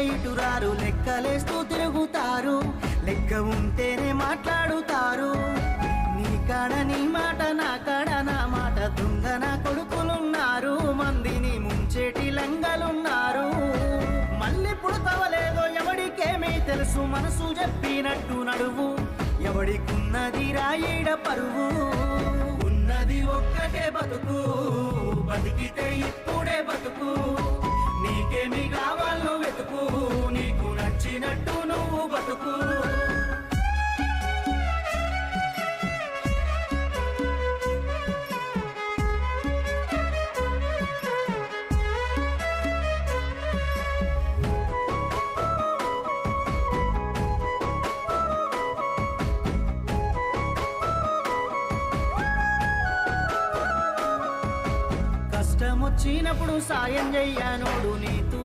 ఇటురారు లెక్కలేస్తూ తిరుగుతారు లెక్క ఉంటేనే మాట్లాడుతారు నీ కాడ నీ మాట నా కాడ నా మాట దొంగ నా కొడుకులున్నారు మందిని ముంచేటి లంగలున్నారు మళ్ళీ పుడతవలేదో ఎవడికేమీ తెలుసు మనసు చెప్పినట్టు నడువు ఎవడికున్నది రాయిడ పరువు ఉన్నది ఒక్కటే బతుకు బతికితే ఇప్పుడే బతుకు నీకేమి కావాలో వెతుకు నీకు నచ్చినట్టు నువ్వు బతుకు కష్టమొచ్చినప్పుడు సాయం చెయ్యనోడు నీతు